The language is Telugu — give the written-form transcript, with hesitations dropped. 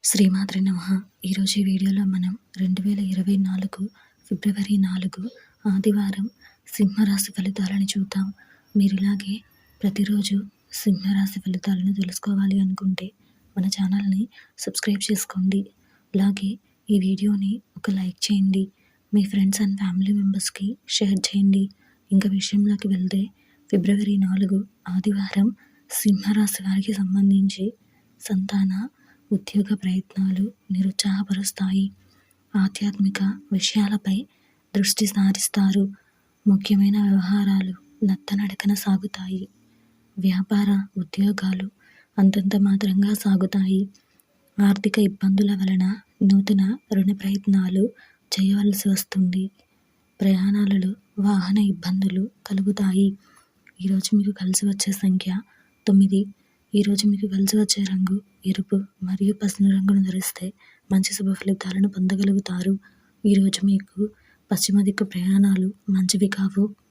శ్రీమాత్రే నమః. ఈరోజు ఈ వీడియోలో మనం 2024 ఫిబ్రవరి 4 ఆదివారం సింహరాశి ఫలితాలను చూద్దాం. మీరు ఇలాగే ప్రతిరోజు సింహరాశి ఫలితాలను తెలుసుకోవాలి అనుకుంటే మన ఛానల్ని సబ్స్క్రైబ్ చేసుకోండి. అలాగే ఈ వీడియోని ఒక లైక్ చేయండి. మీ ఫ్రెండ్స్ అండ్ ఫ్యామిలీ మెంబర్స్కి షేర్ చేయండి. ఇంకా విషయంలోకి వెళ్తే ఫిబ్రవరి 4 ఆదివారం సింహరాశి వారికి సంబంధించి సంతాన ఉద్యోగ ప్రయత్నాలు నిరుత్సాహపరుస్తాయి. ఆధ్యాత్మిక విషయాలపై దృష్టి సారిస్తారు. ముఖ్యమైన వ్యవహారాలు నత్తనడకన సాగుతాయి. వ్యాపార ఉద్యోగాలు అంతంత మాత్రంగా సాగుతాయి. ఆర్థిక ఇబ్బందుల వలన నూతన రుణ ప్రయత్నాలు చేయవలసి వస్తుంది. ప్రయాణాలలో వాహన ఇబ్బందులు కలుగుతాయి. ఈరోజు మీకు కలిసి వచ్చే సంఖ్య 9. ఈరోజు మీకు కలిసి వచ్చే రంగు ఎరుపు మరియు పసుపు రంగును ధరిస్తే మంచి శుభ ఫలితాలను పొందగలుగుతారు. ఈరోజు మీకు పశ్చిమ దిక్కు ప్రయాణాలు మంచివి కావు.